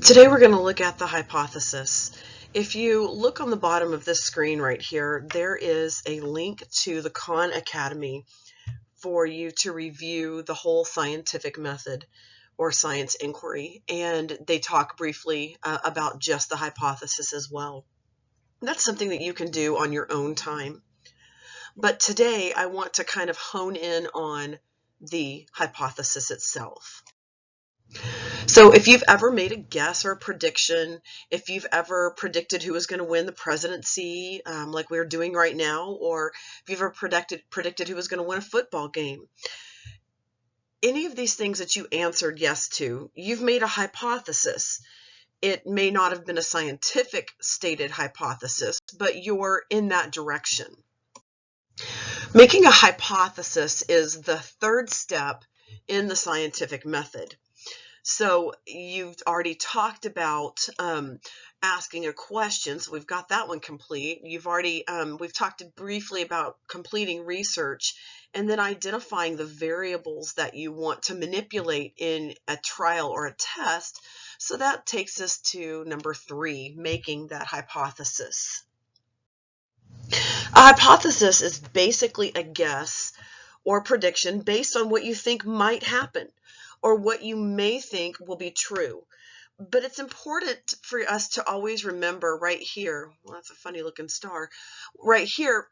Today we're going to look at the hypothesis. If you look on the bottom of this screen right here, there is a link to the Khan Academy for you to review the whole scientific method or science inquiry, and they talk briefly about just the hypothesis as well. That's something that you can do on your own time. But today I want to kind of hone in on the hypothesis itself. So if you've ever made a guess or a prediction, if you've ever predicted who was going to win the presidency, like we're doing right now, or if you've ever predicted who was going to win a football game, any of these things that you answered yes to, you've made a hypothesis. It may not have been a scientific stated hypothesis, but you're in that direction. Making a hypothesis is the third step in the scientific method. So you've already talked about asking a question, so we've got that one complete. We've talked briefly about completing research and then identifying the variables that you want to manipulate in a trial or a test. So that takes us to number 3, making that hypothesis. A hypothesis is basically a guess or prediction based on what you think might happen, or what you may think will be true. But it's important for us to always remember right here, well, that's a funny looking star, right here,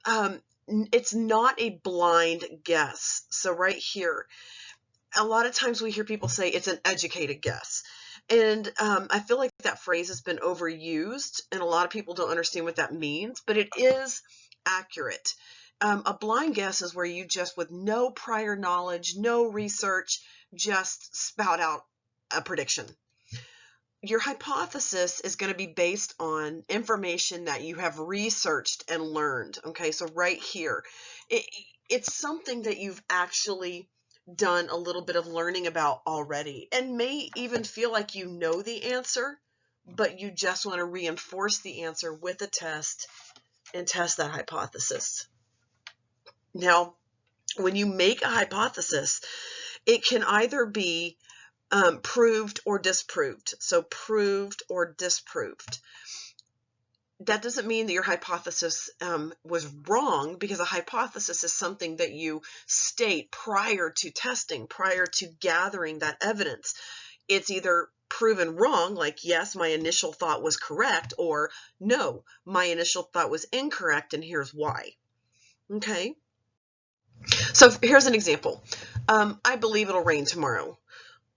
it's not a blind guess. So right here, a lot of times we hear people say it's an educated guess. And I feel like that phrase has been overused, and a lot of people don't understand what that means, but it is accurate. A blind guess is where you just, with no prior knowledge, no research, just spout out a prediction. Your hypothesis is going to be based on information that you have researched and learned. Okay, so right here, it's something that you've actually done a little bit of learning about already, and may even feel like you know the answer, but you just want to reinforce the answer with a test and test that hypothesis. Now, when you make a hypothesis, it can either be proved or disproved. So proved or disproved. That doesn't mean that your hypothesis was wrong, because a hypothesis is something that you state prior to testing, prior to gathering that evidence. It's either proven wrong, like yes, my initial thought was correct, or no, my initial thought was incorrect, and here's why. Okay? So here's an example. I believe it'll rain tomorrow.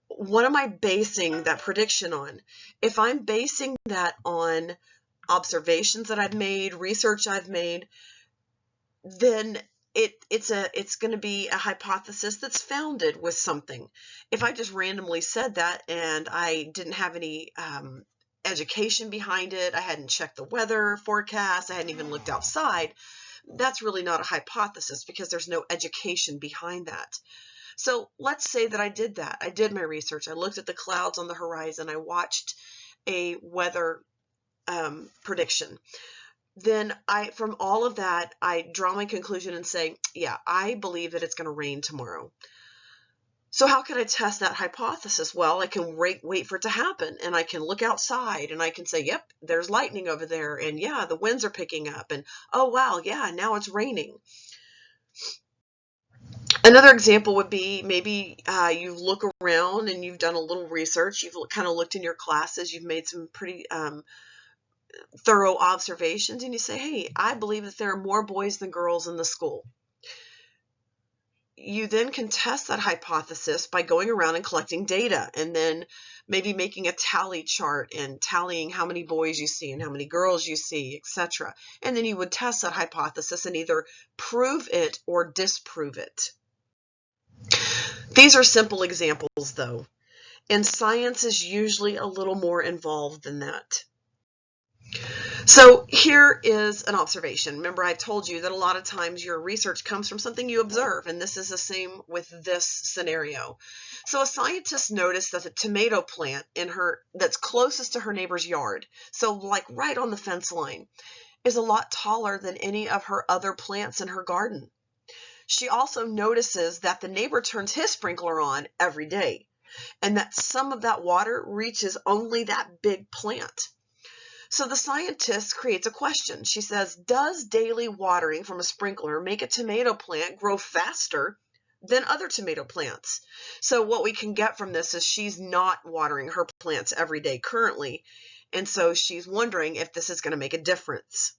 What am I basing that prediction on? If I'm basing that on observations that I've made, research I've made, then it's going to be a hypothesis that's founded with something. If I just randomly said that and I didn't have any education behind it, I hadn't checked the weather forecast, I hadn't even looked outside, that's really not a hypothesis, because there's no education behind that. So let's say that I did that. I did my research. I looked at the clouds on the horizon. I watched a weather prediction. Then from all of that, I draw my conclusion and say, yeah, I believe that it's going to rain tomorrow. So how can I test that hypothesis? Well, I can wait for it to happen, and I can look outside and I can say, yep, there's lightning over there, and yeah, the winds are picking up, and oh wow, yeah, now it's raining. Another example would be maybe you look around and you've done a little research, you've kind of looked in your classes, you've made some pretty thorough observations, and you say, hey, I believe that there are more boys than girls in the school. You then can test that hypothesis by going around and collecting data, and then maybe making a tally chart and tallying how many boys you see and how many girls you see, etc. And then you would test that hypothesis and either prove it or disprove it. These are simple examples, though, and science is usually a little more involved than that. So here is an observation. Remember, I told you that a lot of times your research comes from something you observe, and this is the same with this scenario. So a scientist noticed that the tomato plant that's closest to her neighbor's yard, so like right on the fence line, is a lot taller than any of her other plants in her garden. She also notices that the neighbor turns his sprinkler on every day. and that some of that water reaches only that big plant. So the scientist creates a question. She says, does daily watering from a sprinkler make a tomato plant grow faster than other tomato plants? So what we can get from this is she's not watering her plants every day currently, and so she's wondering if this is going to make a difference.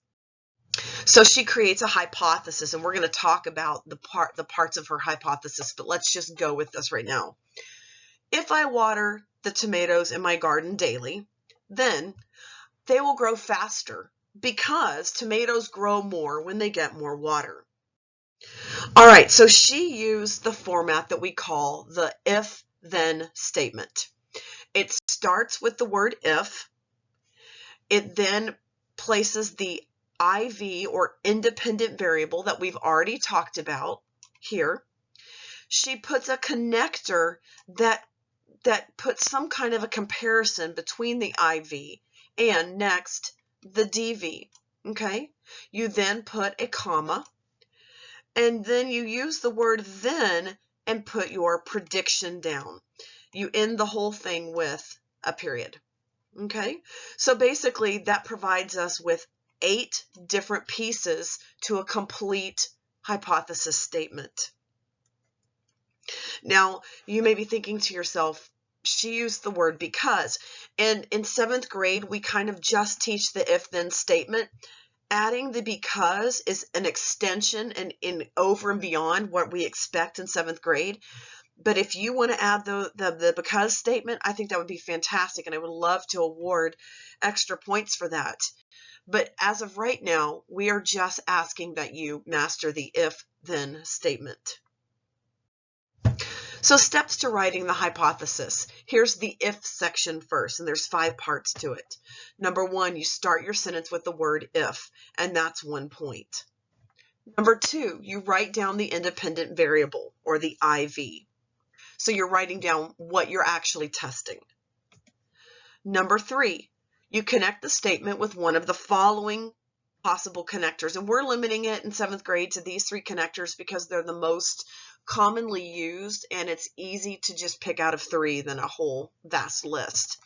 So she creates a hypothesis, and we're going to talk about the parts of her hypothesis, but let's just go with this right now. If I water the tomatoes in my garden daily, then they will grow faster because tomatoes grow more when they get more water. All right, so she used the format that we call the if-then statement. It starts with the word if. It then places the IV or independent variable that we've already talked about here. She puts a connector that puts some kind of a comparison between the IV and next the DV. Okay, you then put a comma, and then you use the word then and put your prediction down. You end the whole thing with a period. Okay, so basically that provides us with 8 different pieces to a complete hypothesis statement. Now, you may be thinking to yourself, she used the word because, and in 7th grade, we kind of just teach the if-then statement. Adding the because is an extension and in over and beyond what we expect in 7th grade. But if you want to add the because statement, I think that would be fantastic, and I would love to award extra points for that. But as of right now, we are just asking that you master the if-then statement. So steps to writing the hypothesis. Here's the if section first, and there's 5 parts to it. Number 1, you start your sentence with the word if, and that's 1 point. Number 2, you write down the independent variable, or the IV. So you're writing down what you're actually testing. Number 3, you connect the statement with one of the following possible connectors, and we're limiting it in 7th grade to these 3 connectors because they're the most commonly used, and it's easy to just pick out of 3 than a whole vast list.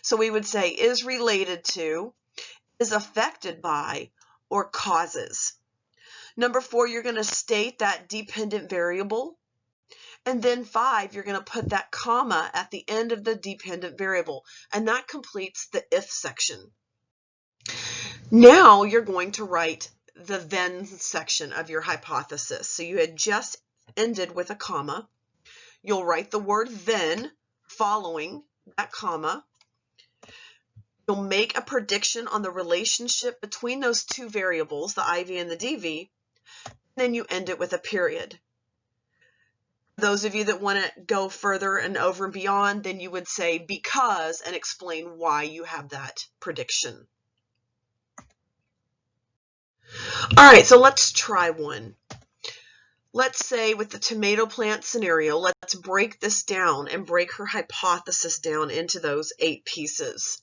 So we would say is related to, is affected by, or causes. Number 4, you're going to state that dependent variable, and then 5, you're going to put that comma at the end of the dependent variable, and that completes the if section. Now you're going to write the then section of your hypothesis. So you had just ended with a comma. You'll write the word then following that comma. You'll make a prediction on the relationship between those 2 variables, the IV and the DV, and then you end it with a period. Those of you that want to go further and over and beyond, then you would say because and explain why you have that prediction. All right, so let's try one. Let's say with the tomato plant scenario, let's break this down and break her hypothesis down into those 8 pieces.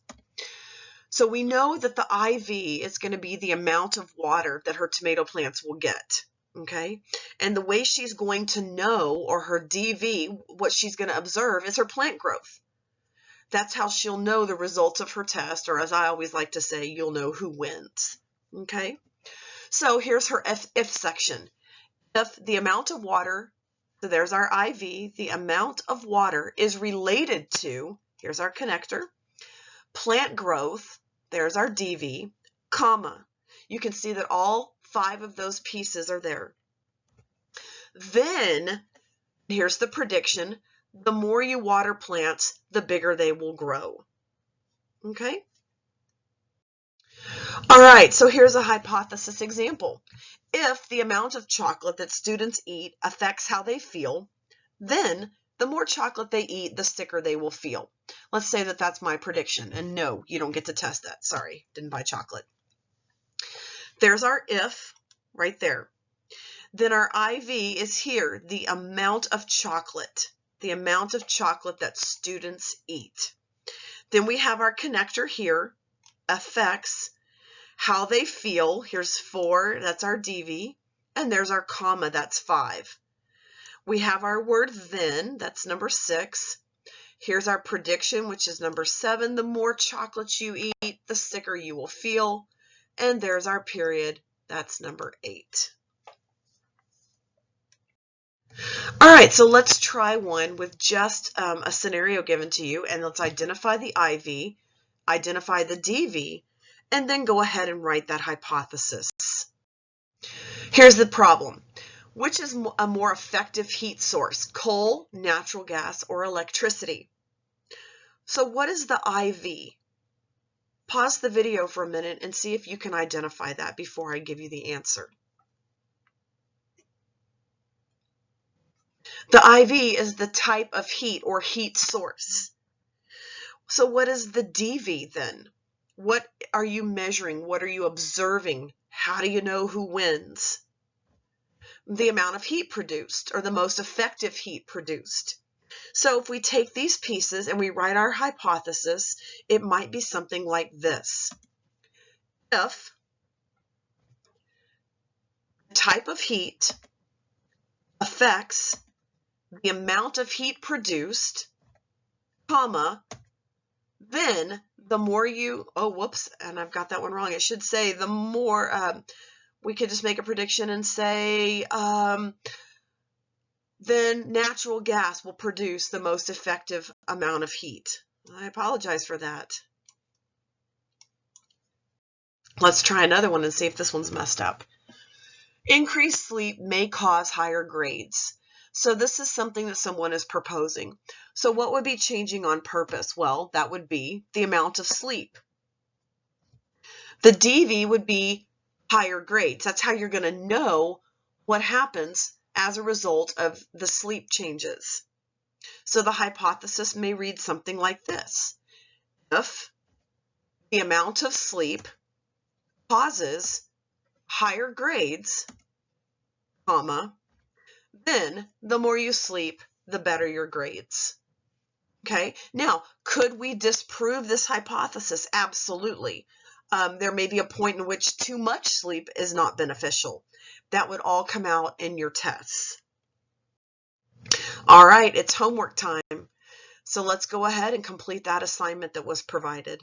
So we know that the IV is going to be the amount of water that her tomato plants will get. Okay, and the way she's going to know, or her DV, what she's going to observe is her plant growth. That's how she'll know the results of her test, or as I always like to say, you'll know who wins. Okay, so here's her if section. If the amount of water, so there's our IV, the amount of water is related to, here's our connector, plant growth, there's our DV, comma. You can see that all 5 of those pieces are there. Then, here's the prediction, the more you water plants, the bigger they will grow. Okay? All right, so here's a hypothesis example. If the amount of chocolate that students eat affects how they feel, then the more chocolate they eat, the sicker they will feel. Let's say that that's my prediction, and no, you don't get to test that. Sorry, didn't buy chocolate. There's our if right there. Then our IV is here, the amount of chocolate that students eat. Then we have our connector here, affects how they feel. Here's 4, that's our DV, and there's our comma, that's 5. We have our word then, that's number 6. Here's our prediction, which is number 7. The more chocolates you eat, the sicker you will feel. And there's our period. That's number 8. All right, so let's try one with just a scenario given to you, and let's identify the IV, identify the DV, and then go ahead and write that hypothesis. Here's the problem. Which is a more effective heat source, coal, natural gas, or electricity? So what is the IV? Pause the video for a minute and see if you can identify that before I give you the answer. The IV is the type of heat or heat source. So what is the DV then? What are you measuring? What are you observing? How do you know who wins? The amount of heat produced, or the most effective heat produced. So if we take these pieces and we write our hypothesis, it might be something like this. If the type of heat affects the amount of heat produced, comma, then the more you, oh, whoops, and I've got that one wrong. It should say the more, we could just make a prediction and say, then natural gas will produce the most effective amount of heat. I apologize for that. Let's try another one and see if this one's messed up. Increased sleep may cause higher grades. So this is something that someone is proposing. So what would be changing on purpose? Well, that would be the amount of sleep. The DV would be higher grades. That's how you're going to know what happens as a result of the sleep changes. So the hypothesis may read something like this. If the amount of sleep causes higher grades, comma, then the more you sleep, the better your grades. Okay, now, could we disprove this hypothesis? Absolutely. There may be a point in which too much sleep is not beneficial. That would all come out in your tests. All right, it's homework time. So let's go ahead and complete that assignment that was provided.